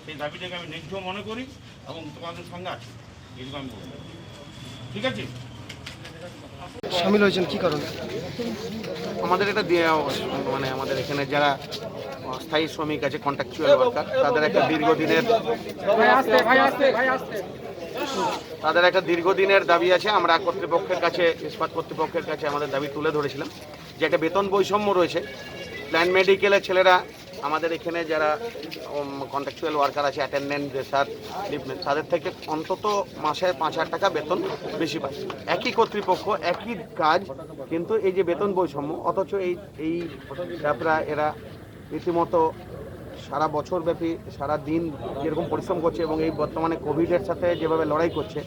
সেই দাবিটাকে আমি ন্যায্য মনে করি এবং তোমাদের সঙ্গে আছি, এইটুকু আমি বলবো। ঠিক আছে? শামিল হয়েছেন কি কারণে? আমাদের এটা মানে আমাদের এখানে যারা স্থায়ী শ্রমিক আছে, কন্ট্রাকচুয়াল ওয়ার্কার, তাদের একটা দীর্ঘদিনের দাবি আছে। আমরা কর্তৃপক্ষের কাছে, ইস্পাত কর্তৃপক্ষের কাছে আমাদের দাবি তুলে ধরেছিলাম যে একটা বেতন বৈষম্য রয়েছে। প্ল্যান মেডিকেলের ছেলেরা আমাদের এখানে যারা কন্ট্রাকচুয়াল ওয়ার্কার আছে, অ্যাটেন্ডেন্ট, রেসার, লিফটম্যান, তাদের থেকে অন্তত মাসে 5,000 টাকা বেতন বেশি পায়। একই কর্তৃপক্ষ, একই কাজ, কিন্তু এই যে বেতন বৈষম্য, অথচ এই ব্যাপারা এরা রীতিমতো সারা বছরব্যাপী সারা দিন যেরকম পরিশ্রম করছে এবং এই বর্তমানে কোভিডের সাথে যেভাবে লড়াই করছে,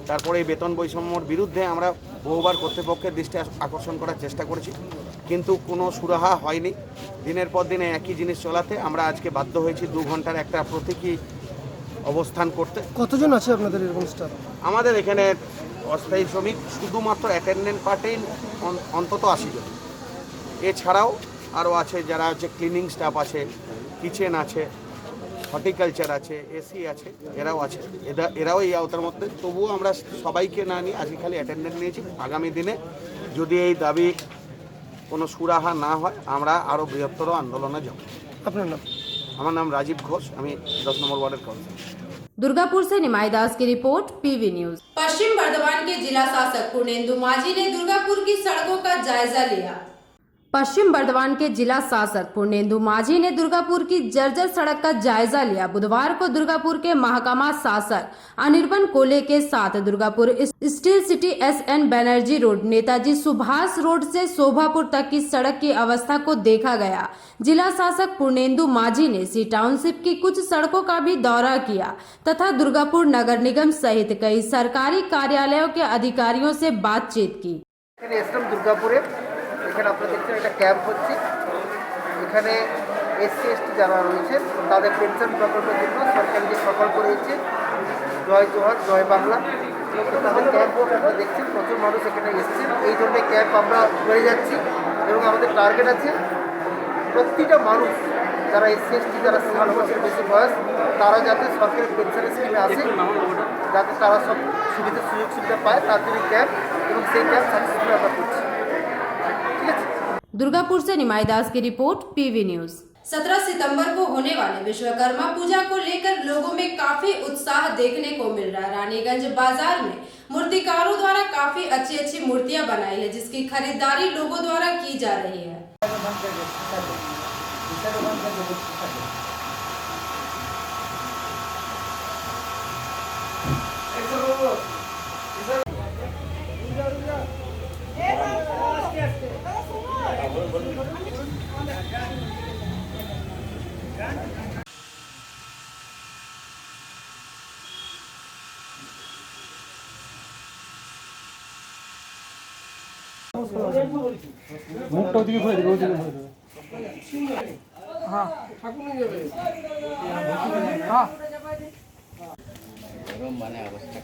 তারপরে এই বেতন বৈষম্যর বিরুদ্ধে আমরা বহুবার কর্তৃপক্ষের দৃষ্টি আকর্ষণ করার চেষ্টা করেছি, কিন্তু কোনো সুরাহা হয়নি। দিনের পর দিনে একই জিনিস চলাতে আমরা আজকে বাধ্য হয়েছি 2 ঘন্টার একটা প্রতীকী অবস্থান করতে। কতজন আছে আপনাদের এরকম স্টাফ? আমাদের এখানে অস্থায়ী শ্রমিক শুধুমাত্র অ্যাটেন্ডেন্ট পার্টেই অন্তত 80 জন। এছাড়াও আরও আছে যারা হচ্ছে ক্লিনিং স্টাফ আছে, কিচেন আছে, হর্টিকালচার আছে, এসি আছে, এরাও আছে। এরাও এই আওতার মধ্যে। তবুও আমরা সবাইকে না নিয়ে আজকে খালি অ্যাটেন্ডেন্ট নিয়েছি। আগামী দিনে যদি এই দাবি কোনো সুরাহা না হয়, আমরা আরও বৃহত্তর আন্দোলনে যাব। আপনার নাম? আমার নাম রাজীব ঘোষ, আমি 10 নম্বর वार्ड काउंसिलर। दुर्गापुर से निमाई दास की रिपोर्ट, पीवी न्यूज। पश्चिम बर्धमान के जिला शासक पूर्णेंदु माझी ने दुर्गापुर की सड़कों का जायजा लिया। पश्चिम बर्धमान के जिला शासक पूर्णेंदु माझी ने दुर्गापुर की जर्जर सड़क का जायजा लिया। बुधवार को दुर्गापुर के महकमा शासक अनिर्बन कोले के साथ Durgapur steel city SN Banerjee road, Netaji Subhash road से शोभापुर तक की सड़क की अवस्था को देखा गया। जिला शासक पूर्णेंदु माझी ने सी टाउनशिप की कुछ सड़कों का भी दौरा किया तथा दुर्गापुर नगर निगम सहित कई सरकारी कार्यालयों के अधिकारियों से बातचीत की। दुर्गापुरे এখানে আপনারা দেখছেন একটা ক্যাম্প হচ্ছে। এখানে SC ST যারা রয়েছেন তাদের পেনশন প্রকল্পের জন্য সরকারি যে প্রকল্প রয়েছে জয় জোহার জয় বাংলা, তাদের ক্যাম্প আপনারা দেখছেন। প্রচুর মানুষ এখানে এসেছেন। এই ধরনের ক্যাম্প আমরা করে যাচ্ছি এবং আমাদের টার্গেট আছে প্রতিটা মানুষ যারা SC ST যারা 60 বছরের বেশি বয়স তারা যাতে সরকারি পেনশন স্কিমে আসে, যাতে তারা সব সুযোগ সুবিধা পায়, তার জন্য ক্যাম্প এবং সেই ক্যাম্প সাকসেসফুল আমরা করছি। दुर्गापुर से निमाई दास की रिपोर्ट, पीवी न्यूज। 17 सितंबर को होने वाले विश्वकर्मा पूजा को लेकर लोगों में काफी उत्साह देखने को मिल रहा है। रानीगंज बाजार में मूर्तिकारों द्वारा काफी अच्छी मूर्तियां बनाई है, जिसकी खरीदारी लोगों द्वारा की जा रही है। মুখটা ওদিকে ঘুরে দেবে, ওদিকে ঘুরে দেবে। হ্যাঁ হ্যাঁ মানে অবস্থা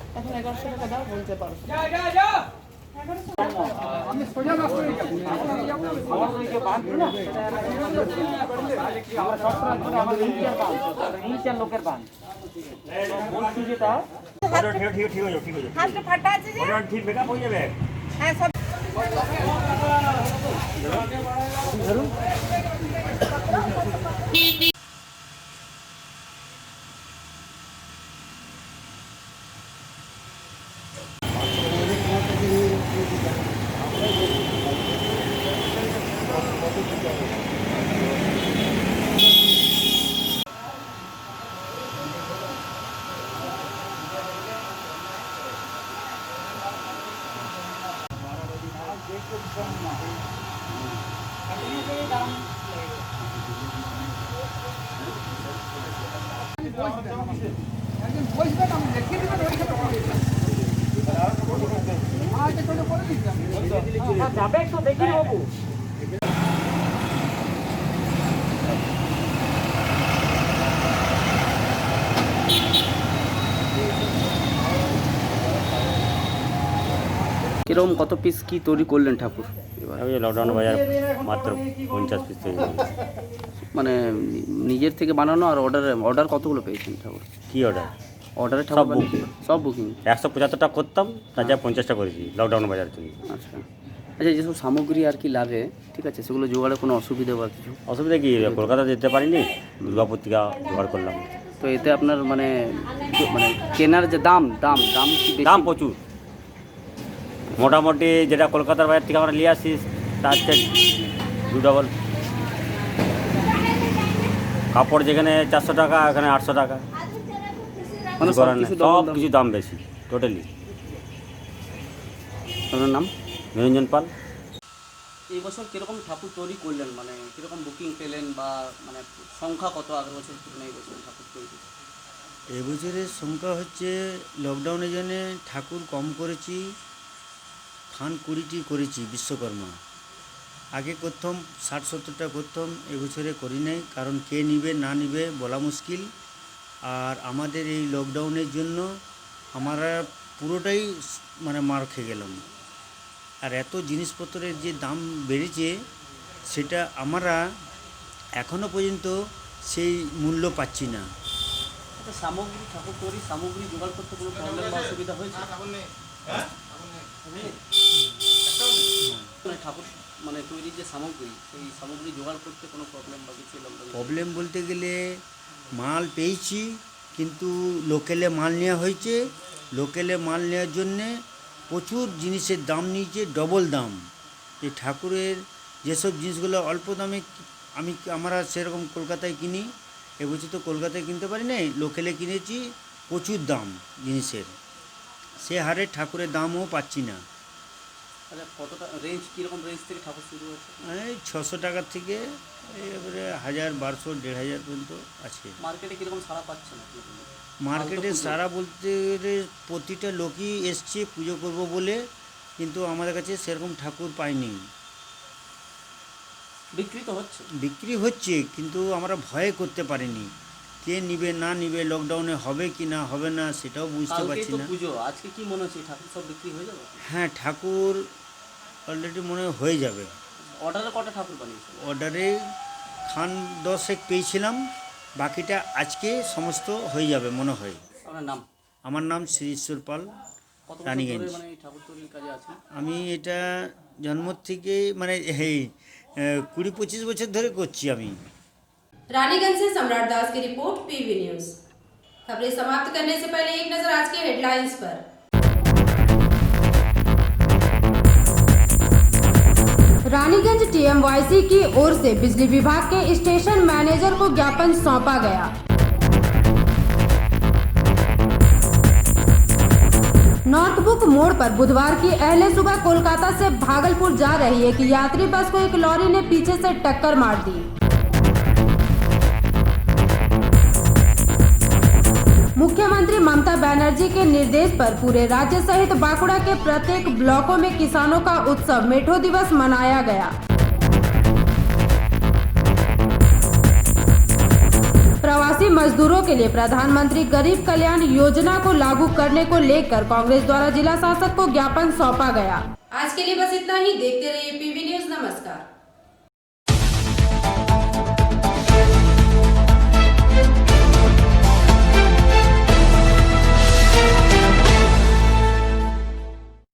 এখন 1100 টাকা দাও, বলতে পারো। আমি সোজা না করে আমার ওইকে বাঁধবো না, আমরা সবসময় করে আমাদের ইন্ডিয়ান লোকের বাঁধ বলছি যেটা ঠিক হয়ে যাবে, ঠিক হয়ে যাবে। হাতটা ফাটা আছে যে ঠিক বেকআপ হয়ে যাবে। হ্যাঁ সব ধরুন যাবে একটু দেখি বাবু। কিরকম কত পিস কি তৈরি করলেন ঠাকুর? আমি লকডাউন বাজার মাত্র 50 পিস তৈরি করলাম। মানে নিজের থেকে বানানো আর অর্ডার কতগুলো পেয়েছেন ঠাকুর? কি অর্ডার? অর্ডারে সব বুকিং। সব বুকিং 175টা করতাম, তার যা 50টা করেছি লকডাউন বাজার থেকে। আচ্ছা, আচ্ছা, যেসব সামগ্রী আর কি লাগে, ঠিক আছে, সেগুলো জোগাড়ে কোনো অসুবিধা বা কিছু? অসুবিধা কি, কলকাতা যেতে পারিনি, দুর্গাপুর থেকে জোগাড় করলাম। তো এতে আপনার মানে মানে কেনার যে দাম দাম দাম কি বেশি? দাম প্রচুর, মোটামুটি যেটা কলকাতার বাইরে থেকে আমরা নিয়ে আসি তার চেয়ে 2 ডবল। কাপড় যেখানে 400 টাকা, এখানে 800 টাকা। মানে সব সব কিছু দাম বেশি টোটালি। আপনার নাম? নিরঞ্জন পাল। এই বছর কীরকম ঠাকুর তৈরি করলেন, মানে কীরকম বুকিং পেলেন, বা মানে সংখ্যা কত আগের বছর তুলনায় এই বছর ঠাকুর তৈরি? এবছরের সংখ্যা হচ্ছে লকডাউনের জন্য ঠাকুর কম করেছি, থান 20টি করেছি বিশ্বকর্মা। আগে করতাম 60-70টা করতাম, এবছরে করি নাই, কারণ কে নিবে না নিবে বলা মুশকিল। আর আমাদের এই লকডাউনের জন্য আমরা পুরোটাই মানে মার খেয়ে গেলাম। আর এত জিনিসপত্রের যে দাম বেড়েছে, সেটা আমরা এখনও পর্যন্ত সেই মূল্য পাচ্ছি না। আচ্ছা, সামগ্রী ঠাকুর তৈরি সামগ্রী জোগাড় করতে কোনো প্রবলেম বা অসুবিধা হয়েছে? ঠাকুর মানে তৈরির যে সামগ্রী, সেই সামগ্রী জোগাড় করতে কোনো প্রবলেম বা কিছু? প্রবলেম বলতে গেলে মাল পেয়েছি, কিন্তু লোকেলে মাল নেওয়া হয়েছে। লোকেলে মাল নেওয়ার জন্যে প্রচুর জিনিসের দাম নিয়েছে, ডবল দাম। এই ঠাকুরের যেসব জিনিসগুলো অল্প দামে আমরা সেরকম কলকাতায় কিনি, এবছর তো কলকাতায় কিনতে পারি নাই, লোকেলে কিনেছি, প্রচুর দাম জিনিসের। সে হারে ঠাকুরের দামও পাচ্ছি না। আচ্ছা, কতটা রেঞ্জ, কীরকম রেঞ্জ থেকে ঠাকুর শুরু হয়েছে? এই 600 টাকার থেকে এবারে 1000, 1200, 1500 পর্যন্ত আছে। মার্কেটে কীরকম সাড়া পাচ্ছে না? মার্কেটে সারা বলতে প্রতিটা লোকই এসছে পুজো করব বলে, কিন্তু আমাদের কাছে সেরকম ঠাকুর পাইনি। বিক্রি তো হচ্ছে? বিক্রি হচ্ছে, কিন্তু আমরা ভয়ে করতে পারিনি, কে নিবে না নিবে, লকডাউনে হবে কি না হবে না সেটাও বুঝতে পারছি না। পুজো আজকে কি মনে হচ্ছে ঠাকুর সব বিক্রি হয়ে যাবে? হ্যাঁ, ঠাকুর অলরেডি মনে হয়ে যাবে। অর্ডারে কটা ঠাকুর বানিয়েছে? অর্ডারে খান 10 পেয়েছিলাম, বাকিটা আজকে সমস্ত হয়ে যাবে মনে হয়। আপনার নাম? আমার নাম শ্রী ঈশ্বর পাল, রানীগঞ্জ। মানে ঠাকুর তৈরির কাজে আছে? আমি এটা জন্ম থেকে মানে এই 20-25 বছর ধরে করছি আমি। रानीगंज से सम्राट दास की रिपोर्ट, पीवी न्यूज। खबरें समाप्त करने से पहले एक नजर आज के हेडलाइंस पर। रानीगंज टीएमवाईसी की ओर से बिजली विभाग के स्टेशन मैनेजर को ज्ञापन सौंपा गया। नॉर्थबुक मोड़ पर बुधवार की अहले सुबह कोलकाता से भागलपुर जा रही एक यात्री बस को एक लॉरी ने पीछे से टक्कर मार दी। मुख्यमंत्री ममता बनर्जी के निर्देश पर पूरे राज्य सहित बांकुड़ा के प्रत्येक ब्लॉकों में किसानों का उत्सव मेठो दिवस मनाया गया। प्रवासी मजदूरों के लिए प्रधानमंत्री गरीब कल्याण योजना को लागू करने को लेकर कांग्रेस द्वारा जिला शासक को ज्ञापन सौंपा गया। आज के लिए बस इतना ही। देखते रहिए पीवी न्यूज। नमस्कार।